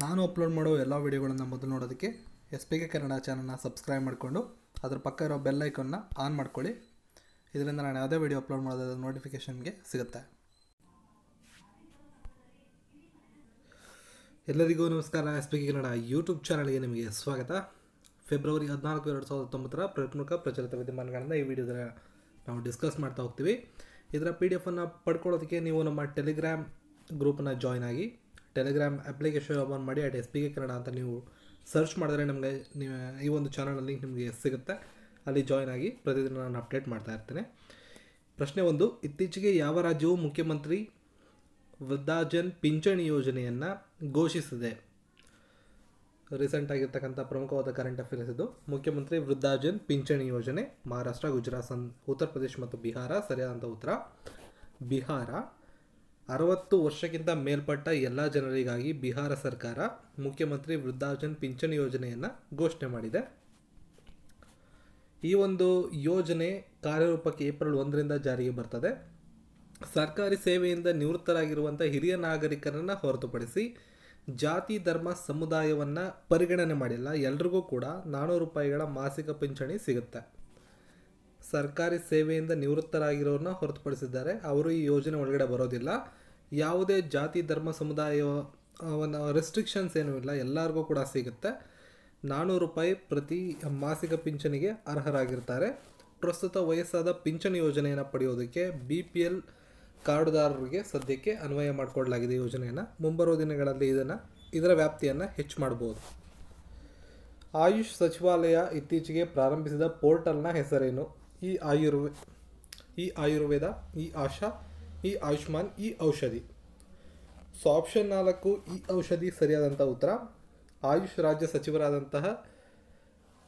ನಾನು ಅಪ್ಲೋಡ್ ಮಾಡೋ ಎಲ್ಲ ವೀಡಿಯೋಗಳನ್ನು ಮೊದಲು ನೋಡೋದಕ್ಕೆ SPK ಕನ್ನಡ ಚಾನಲ್ನ ಸಬ್ಸ್ಕ್ರೈಬ್ ಮಾಡಿಕೊಂಡು ಅದರ ಪಕ್ಕ ಇರೋ ಬೆಲ್ ಐಕನ್ನ ಆನ್ ಮಾಡ್ಕೊಳ್ಳಿ. ಇದರಿಂದ ನಾನು ಯಾವುದೇ ವೀಡಿಯೋ ಅಪ್ಲೋಡ್ ಮಾಡೋದಾದ ನೋಟಿಫಿಕೇಷನ್ಗೆ ಸಿಗುತ್ತೆ. ಎಲ್ಲರಿಗೂ ನಮಸ್ಕಾರ. SPK ಕನ್ನಡ ಯೂಟ್ಯೂಬ್ ಚಾನಲ್ಗೆ ನಿಮಗೆ ಸ್ವಾಗತ. ಫೆಬ್ರವರಿ 14, 2019 ಪ್ರಮುಖ ಪ್ರಚಲಿತ ವಿದ್ಯಮಾನಗಳನ್ನು ಈ ವಿಡಿಯೋದಲ್ಲಿ ನಾವು ಡಿಸ್ಕಸ್ ಮಾಡ್ತಾ ಹೋಗ್ತೀವಿ. ಇದರ PDF ಪಡ್ಕೊಳ್ಳೋದಕ್ಕೆ ನೀವು ನಮ್ಮ ಟೆಲಿಗ್ರಾಮ್ ಗ್ರೂಪನ್ನು ಜಾಯ್ನ್ ಆಗಿ ಟೆಲಿಗ್ರಾಮ್ ಅಪ್ಲಿಕೇಶನ್ ಓಪನ್ ಮಾಡಿ SPK ಕನ್ನಡ ಅಂತ ನೀವು ಸರ್ಚ್ ಮಾಡಿದ್ರೆ ನಮಗೆ ಈ ಒಂದು ಚಾನಲ್ ಲಿಂಕ್ ನಿಮಗೆ ಸಿಗುತ್ತೆ. ಅಲ್ಲಿ ಜಾಯ್ನ್ ಆಗಿ ಪ್ರತಿದಿನ ನಾನು ಅಪ್ಡೇಟ್ ಮಾಡ್ತಾ ಇರ್ತೇನೆ. ಪ್ರಶ್ನೆ 1, ಇತ್ತೀಚೆಗೆ ಯಾವ ರಾಜ್ಯವು ಮುಖ್ಯಮಂತ್ರಿ ವೃದ್ಧಾಜನ್ ಪಿಂಚಣಿ ಯೋಜನೆಯನ್ನು ಘೋಷಿಸಿದೆ? ರೀಸೆಂಟ್ ಆಗಿರ್ತಕ್ಕಂಥ ಪ್ರಮುಖವಾದ ಕರೆಂಟ್ ಅಫೇರ್ಸ್ ಇದು. ಮುಖ್ಯಮಂತ್ರಿ ವೃದ್ಧಾಜನ್ ಪಿಂಚಣಿ ಯೋಜನೆ ಮಹಾರಾಷ್ಟ್ರ, ಗುಜರಾತ್, ಉತ್ತರ ಪ್ರದೇಶ ಮತ್ತು ಬಿಹಾರ. ಸರಿಯಾದಂಥ ಉತ್ತರ ಬಿಹಾರ. 60 ವರ್ಷಕ್ಕಿಂತ ಮೇಲ್ಪಟ್ಟ ಎಲ್ಲ ಜನರಿಗಾಗಿ ಬಿಹಾರ ಸರ್ಕಾರ ಮುಖ್ಯಮಂತ್ರಿ ವೃದ್ಧಾಜನ್ ಪಿಂಚಣಿ ಯೋಜನೆಯನ್ನು ಘೋಷಣೆ ಮಾಡಿದೆ. ಈ ಒಂದು ಯೋಜನೆ ಕಾರ್ಯರೂಪಕ್ಕೆ ಏಪ್ರಿಲ್ 1ರಿಂದ ಜಾರಿಗೆ ಬರ್ತದೆ. ಸರ್ಕಾರಿ ಸೇವೆಯಿಂದ ನಿವೃತ್ತರಾಗಿರುವಂಥ ಹಿರಿಯ ನಾಗರಿಕರನ್ನು ಹೊರತುಪಡಿಸಿ ಜಾತಿ, ಧರ್ಮ, ಸಮುದಾಯವನ್ನು ಪರಿಗಣನೆ ಮಾಡಿಲ್ಲ. ಎಲ್ರಿಗೂ ಕೂಡ 400 ರೂಪಾಯಿಗಳ ಮಾಸಿಕ ಪಿಂಚಣಿ ಸಿಗುತ್ತೆ. ಸರ್ಕಾರಿ ಸೇವೆಯಿಂದ ನಿವೃತ್ತರಾಗಿರೋರನ್ನ ಹೊರತುಪಡಿಸಿದ್ದಾರೆ. ಅವರು ಈ ಯೋಜನೆ ಒಳಗಡೆ ಬರೋದಿಲ್ಲ. ಯಾವುದೇ ಜಾತಿ, ಧರ್ಮ, ಸಮುದಾಯವನ್ನು ರೆಸ್ಟ್ರಿಕ್ಷನ್ಸ್ ಏನೂ ಇಲ್ಲ, ಎಲ್ಲರಿಗೂ ಕೂಡ ಸಿಗುತ್ತೆ. 400 ರೂಪಾಯಿ ಪ್ರತಿ ಮಾಸಿಕ ಪಿಂಚಣಿಗೆ ಅರ್ಹರಾಗಿರ್ತಾರೆ. ಪ್ರಸ್ತುತ ವಯಸ್ಸಾದ ಪಿಂಚಣಿ ಯೋಜನೆಯನ್ನು ಪಡೆಯೋದಕ್ಕೆ BPL ಕಾರ್ಡುದಾರರಿಗೆ ಸದ್ಯಕ್ಕೆ ಅನ್ವಯ ಮಾಡಿಕೊಡಲಾಗಿದೆ. ಯೋಜನೆಯನ್ನು ಮುಂಬರುವ ದಿನಗಳಲ್ಲಿ ಇದರ ವ್ಯಾಪ್ತಿಯನ್ನು ಹೆಚ್ಚು ಮಾಡಬಹುದು. ಆಯುಷ್ ಸಚಿವಾಲಯ ಇತ್ತೀಚೆಗೆ ಪ್ರಾರಂಭಿಸಿದ ಪೋರ್ಟಲ್ನ ಹೆಸರೇನು? ಈ ಆಯುರ್ವೇದ, ಈ ಆಶಾ, ಈ ಆಯುಷ್ಮಾನ್, ಈ ಔಷಧಿ. ಸೊ ಆಪ್ಷನ್ 4 ಈ ಔಷಧಿ ಸರಿಯಾದಂಥ ಉತ್ತರ. ಆಯುಷ್ ರಾಜ್ಯ ಸಚಿವರಾದಂತಹ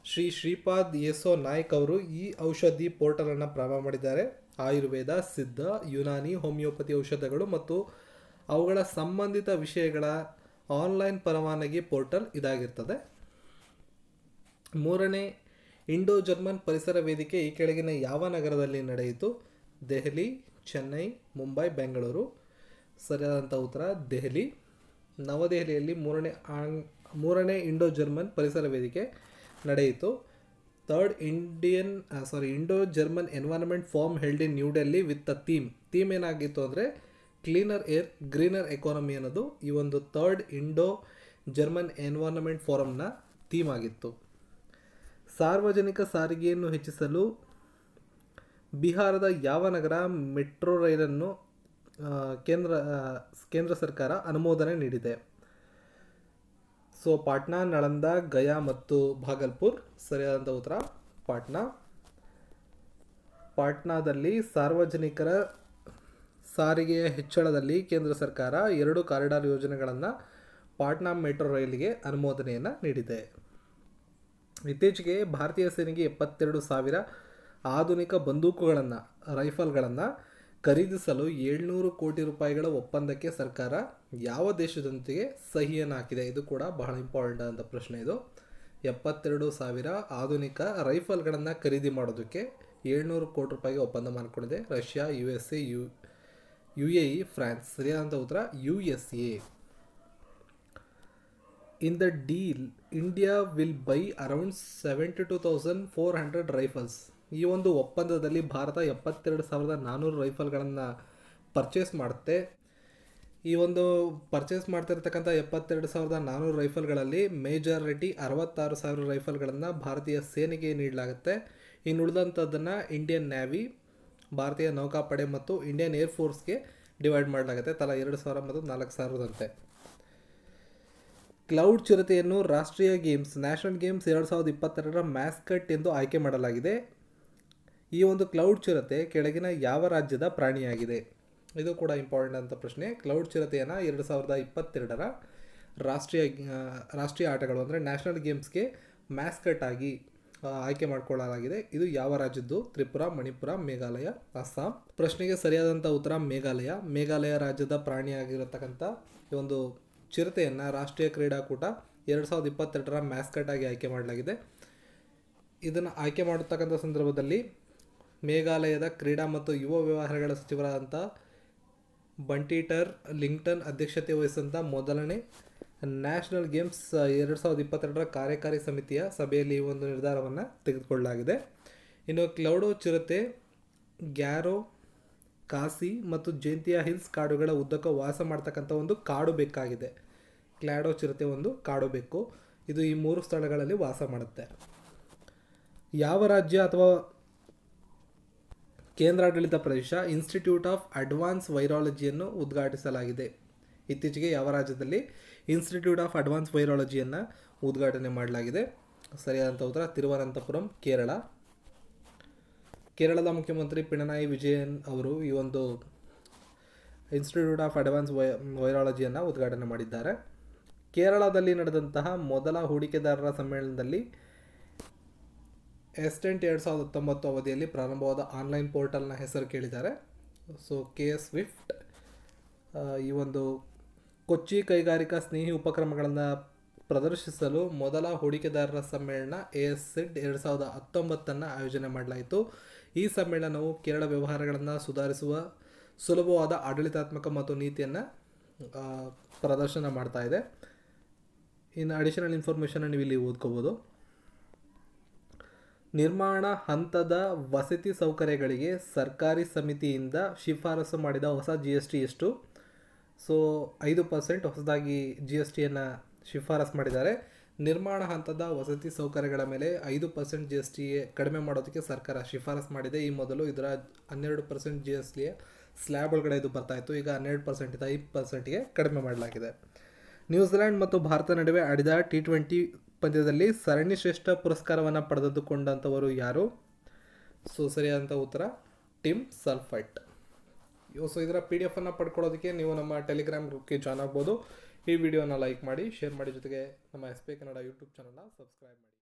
ಶ್ರೀಪಾದ್ ಯೆಸೋ ನಾಯ್ಕ್ ಅವರು ಈ ಔಷಧಿ ಪೋರ್ಟಲನ್ನು ಪ್ರಾರಂಭ ಮಾಡಿದ್ದಾರೆ. ಆಯುರ್ವೇದ, ಸಿದ್ಧ, ಯುನಾನಿ, ಹೋಮಿಯೋಪತಿ ಔಷಧಗಳು ಮತ್ತು ಅವುಗಳ ಸಂಬಂಧಿತ ವಿಷಯಗಳ ಆನ್ಲೈನ್ ಪರವಾನಗಿ ಪೋರ್ಟಲ್ ಇದಾಗಿರ್ತದೆ. 3ನೇ ಇಂಡೋ ಜರ್ಮನ್ ಪರಿಸರ ವೇದಿಕೆ ಈ ಕೆಳಗಿನ ಯಾವ ನಗರದಲ್ಲಿ ನಡೆಯಿತು? ದೆಹಲಿ, ಚೆನ್ನೈ, ಮುಂಬೈ, ಬೆಂಗಳೂರು. ಸರಿಯಾದಂಥ ಉತ್ತರ ದೆಹಲಿ. ನವದೆಹಲಿಯಲ್ಲಿ 3ನೇ ಇಂಡೋ ಜರ್ಮನ್ ಪರಿಸರ ವೇದಿಕೆ ನಡೆಯಿತು. Indo German environment forum held in New Delhi with a theme ಏನಾಗಿತ್ತು ಅಂದರೆ ಕ್ಲೀನರ್ ಏರ್, ಗ್ರೀನರ್ ಎಕಾನಮಿ ಅನ್ನೋದು ಈ ಒಂದು 3rd ಇಂಡೋ ಜರ್ಮನ್ ಎನ್ವೈರನ್ಮೆಂಟ್ ಫಾರಮ್ನ ಥೀಮ್ ಆಗಿತ್ತು. ಸಾರ್ವಜನಿಕ ಸಾರಿಗೆಯನ್ನು ಹೆಚ್ಚಿಸಲು ಬಿಹಾರದ ಯಾವ ನಗರ ಮೆಟ್ರೋ ರೈಲನ್ನು ಕೇಂದ್ರ ಸರ್ಕಾರ ಅನುಮೋದನೆ ನೀಡಿದೆ? ಸೊ ಪಾಟ್ನಾ, ನಳಂದ, ಗಯಾ ಮತ್ತು ಭಾಗಲ್ಪುರ್. ಸರಿಯಾದಂಥ ಉತ್ತರ ಪಾಟ್ನಾದಲ್ಲಿ ಸಾರ್ವಜನಿಕರ ಸಾರಿಗೆಯ ಹೆಚ್ಚಳದಲ್ಲಿ ಕೇಂದ್ರ ಸರ್ಕಾರ 2 ಕಾರಿಡಾರ್ ಯೋಜನೆಗಳನ್ನು ಪಾಟ್ನಾ ಮೆಟ್ರೋ ರೈಲಿಗೆ ಅನುಮೋದನೆಯನ್ನು ನೀಡಿದೆ. ಇತ್ತೀಚೆಗೆ ಭಾರತೀಯ ಸೇನೆಗೆ 72,000 ಆಧುನಿಕ ರೈಫಲ್ಗಳನ್ನು ಖರೀದಿಸಲು 700 ಕೋಟಿ ರೂಪಾಯಿಗಳ ಒಪ್ಪಂದಕ್ಕೆ ಸರ್ಕಾರ ಯಾವ ದೇಶದೊಂದಿಗೆ ಸಹಿಯನ್ನು ಹಾಕಿದೆ? ಇದು ಕೂಡ ಬಹಳ ಇಂಪಾರ್ಟೆಂಟ್ ಅಂತ ಪ್ರಶ್ನೆ ಇದು. 72,000 ಆಧುನಿಕ ರೈಫಲ್ಗಳನ್ನು ಖರೀದಿ ಮಾಡೋದಕ್ಕೆ 700 ಕೋಟಿ ರೂಪಾಯಿಗೆ ಒಪ್ಪಂದ ಮಾಡಿಕೊಂಡಿದೆ. Russia, USA, UAE, France. ಸರಿಯಾದಂಥ ಉತ್ತರ USA. In the deal India will buy around 72,400 rifles. ಈ ಒಂದು ಒಪ್ಪಂದದಲ್ಲಿ ಭಾರತ 72,400 ರೈಫಲ್ಗಳನ್ನು ಪರ್ಚೇಸ್ ಮಾಡುತ್ತೆ. ಈ ಒಂದು ಪರ್ಚೇಸ್ ಮಾಡ್ತಿರ್ತಕ್ಕಂಥ 72,400 ರೈಫಲ್ಗಳಲ್ಲಿ ಮೇಜಾರಿಟಿ 66,000 ರೈಫಲ್ಗಳನ್ನು ಭಾರತೀಯ ಸೇನೆಗೆ ನೀಡಲಾಗುತ್ತೆ. ಇನ್ನು ಉಳಿದಂಥದ್ದನ್ನು ಇಂಡಿಯನ್ ನ್ಯಾವಿ, ಭಾರತೀಯ ನೌಕಾಪಡೆ ಮತ್ತು ಇಂಡಿಯನ್ ಏರ್ಫೋರ್ಸ್ಗೆ ಡಿವೈಡ್ ಮಾಡಲಾಗುತ್ತೆ, ತಲಾ 2,000 ಮತ್ತು 4,000ದಂತೆ. ಕ್ಲೌಡ್ ಚಿರತೆಯನ್ನು ರಾಷ್ಟ್ರೀಯ ಗೇಮ್ಸ್ ನ್ಯಾಷನಲ್ ಗೇಮ್ಸ್ 2022ರ ಮ್ಯಾಸ್ಕಟ್ ಎಂದು ಆಯ್ಕೆ ಮಾಡಲಾಗಿದೆ. ಈ ಒಂದು ಕ್ಲೌಡ್ ಚಿರತೆ ಕೆಳಗಿನ ಯಾವ ರಾಜ್ಯದ ಪ್ರಾಣಿಯಾಗಿದೆ? ಇದು ಕೂಡ ಇಂಪಾರ್ಟೆಂಟ್ ಅಂತ ಪ್ರಶ್ನೆ. ಕ್ಲೌಡ್ ಚಿರತೆಯನ್ನು 2022ರ ರಾಷ್ಟ್ರೀಯ ಆಟಗಳು ಅಂದರೆ ನ್ಯಾಷನಲ್ ಗೇಮ್ಸ್ಗೆ ಮ್ಯಾಸ್ಕಟ್ ಆಗಿ ಆಯ್ಕೆ ಮಾಡಿಕೊಳ್ಳಲಾಗಿದೆ. ಇದು ಯಾವ ರಾಜ್ಯದ್ದು? ತ್ರಿಪುರ, ಮಣಿಪುರ, ಮೇಘಾಲಯ, ಅಸ್ಸಾಂ. ಪ್ರಶ್ನೆಗೆ ಸರಿಯಾದಂಥ ಉತ್ತರ ಮೇಘಾಲಯ ರಾಜ್ಯದ ಪ್ರಾಣಿಯಾಗಿರತಕ್ಕಂಥ ಈ ಒಂದು ಚಿರತೆಯನ್ನು ರಾಷ್ಟ್ರೀಯ ಕ್ರೀಡಾಕೂಟ 2022ರ ಮ್ಯಾಸ್ಕಟ್ ಆಗಿ ಆಯ್ಕೆ ಮಾಡಲಾಗಿದೆ. ಇದನ್ನು ಆಯ್ಕೆ ಮಾಡತಕ್ಕಂಥ ಸಂದರ್ಭದಲ್ಲಿ ಮೇಘಾಲಯದ ಕ್ರೀಡಾ ಮತ್ತು ಯುವ ವ್ಯವಹಾರಗಳ ಸಚಿವರಾದಂಥ ಬಂಟಿಟರ್ ಲಿಂಗ್ಟನ್ ಅಧ್ಯಕ್ಷತೆ ವಹಿಸಿದಂಥ ಮೊದಲನೇ ನ್ಯಾಷನಲ್ ಗೇಮ್ಸ್ 2022 ಕಾರ್ಯಕಾರಿ ಸಮಿತಿಯ ಸಭೆಯಲ್ಲಿ ಈ ಒಂದು ನಿರ್ಧಾರವನ್ನು ತೆಗೆದುಕೊಳ್ಳಲಾಗಿದೆ. ಇನ್ನು ಕ್ಲೌಡೋ ಚಿರತೆ, ಗ್ಯಾರೋ, ಕಾಸಿ ಮತ್ತು ಜೇಂತಿಯಾ ಹಿಲ್ಸ್ ಕಾಡುಗಳ ಉದ್ದಕ್ಕೂ ವಾಸ ಮಾಡ್ತಕ್ಕಂಥ ಒಂದು ಕಾಡು ಬೆಕ್ಕಾಗಿದೆ. ಕ್ಲಾಡೋ ಚಿರತೆ ಒಂದು ಕಾಡು ಬೆಕ್ಕು. ಇದು ಈ 3 ಸ್ಥಳಗಳಲ್ಲಿ ವಾಸ ಮಾಡುತ್ತೆ. ಯಾವ ರಾಜ್ಯ ಅಥವಾ ಕೇಂದ್ರಾಡಳಿತ ಪ್ರದೇಶ ಇನ್ಸ್ಟಿಟ್ಯೂಟ್ ಆಫ್ ಅಡ್ವಾನ್ಸ್ ವೈರಾಲಜಿಯನ್ನು ಉದ್ಘಾಟಿಸಲಾಗಿದೆ? ಇತ್ತೀಚೆಗೆ ಯಾವ ರಾಜ್ಯದಲ್ಲಿ ಇನ್ಸ್ಟಿಟ್ಯೂಟ್ ಆಫ್ ಅಡ್ವಾನ್ಸ್ ವೈರಾಲಜಿಯನ್ನು ಉದ್ಘಾಟನೆ ಮಾಡಲಾಗಿದೆ? ಸರಿಯಾದಂಥ ಉತ್ತರ ತಿರುವನಂತಪುರಂ, ಕೇರಳ. ಕೇರಳದ ಮುಖ್ಯಮಂತ್ರಿ ಪಿಣರಾಯಿ ವಿಜಯನ್ ಅವರು ಈ ಒಂದು ಇನ್ಸ್ಟಿಟ್ಯೂಟ್ ಆಫ್ ಅಡ್ವಾನ್ಸ್ ವೈರಾಲಜಿಯನ್ನು ಉದ್ಘಾಟನೆ ಮಾಡಿದ್ದಾರೆ. ಕೇರಳದಲ್ಲಿ ನಡೆದಂತಹ ಮೊದಲ ಹೂಡಿಕೆದಾರರ ಸಮ್ಮೇಳನದಲ್ಲಿ ಎಸ್ಟೆಂಟ್ 2019 ಅವಧಿಯಲ್ಲಿ ಪ್ರಾರಂಭವಾದ ಆನ್ಲೈನ್ ಪೋರ್ಟಲ್ನ ಹೆಸರು ಕೇಳಿದ್ದಾರೆ. So KS Swift. ಈ ಒಂದು ಕೊಚ್ಚಿ ಕೈಗಾರಿಕಾ ಸ್ನೇಹಿ ಉಪಕ್ರಮಗಳನ್ನು ಪ್ರದರ್ಶಿಸಲು ಮೊದಲ ಹೂಡಿಕೆದಾರರ ಸಮ್ಮೇಳನ ASCED 2019 ಆಯೋಜನೆ ಮಾಡಲಾಯಿತು. ಈ ಸಮ್ಮೇಳನವು ಕೇರಳ ವ್ಯವಹಾರಗಳನ್ನು ಸುಧಾರಿಸುವ ಸುಲಭವಾದ ಆಡಳಿತಾತ್ಮಕ ಮತ್ತು ನೀತಿಯನ್ನು ಪ್ರದರ್ಶನ ಮಾಡ್ತಾ ಇದೆ. ಇನ್ನು ಅಡಿಷನಲ್ ಇನ್ಫಾರ್ಮೇಷನ್ ನೀವು ಇಲ್ಲಿ ಓದ್ಕೋಬೋದು. ನಿರ್ಮಾಣ ಹಂತದ ವಸತಿ ಸೌಕರ್ಯಗಳಿಗೆ ಸರ್ಕಾರಿ ಸಮಿತಿಯಿಂದ ಶಿಫಾರಸು ಮಾಡಿದ ಹೊಸ GST ಎಷ್ಟು? ಸೊ 5% ಹೊಸದಾಗಿ GSTಯನ್ನು ಶಿಫಾರಸು ಮಾಡಿದ್ದಾರೆ. ನಿರ್ಮಾಣ ಹಂತದ ವಸತಿ ಸೌಕರ್ಯಗಳ ಮೇಲೆ 5% GST ಕಡಿಮೆ ಮಾಡೋದಕ್ಕೆ ಸರ್ಕಾರ ಶಿಫಾರಸು ಮಾಡಿದೆ. ಈ ಮೊದಲು ಇದರ 12% GSTಯ ಸ್ಲ್ಯಾಬ್ ಒಳಗಡೆ ಇದು ಬರ್ತಾಯಿತ್ತು. ಈಗ 12% 5%ಗೆ ಕಡಿಮೆ ಮಾಡಲಾಗಿದೆ. ನ್ಯೂಜಿಲೆಂಡ್ ಮತ್ತು ಭಾರತ ನಡುವೆ ಆಡಿದ T20 ಪಂದ್ಯದಲ್ಲಿ ಸರಣಿ ಶ್ರೇಷ್ಠ ಪುರಸ್ಕಾರವನ್ನು ಪಡೆದುಕೊಂಡಂಥವರು ಯಾರು? ಸೊ ಸರಿಯಾದಂಥ ಉತ್ತರ ಟಿಮ್ ಸಲ್ಫೈಟ್. ಸೊ ಇದರ PDF ಅನ್ನು ಪಡ್ಕೊಳ್ಳೋದಕ್ಕೆ ನೀವು ನಮ್ಮ ಟೆಲಿಗ್ರಾಮ್ ಗ್ರೂಪ್ಗೆ ಜಾಯ್ನ್ ಆಗ್ಬೋದು. ಈ ವಿಡಿಯೋನ ಲೈಕ್ ಮಾಡಿ, ಶೇರ್ ಮಾಡಿ, ಜೊತೆಗೆ ನಮ್ಮ SP ಕನ್ನಡ ಯೂಟ್ಯೂಬ್ ಚಾನಲ್ನ ಸಬ್ಸ್ಕ್ರೈಬ್ ಮಾಡಿ.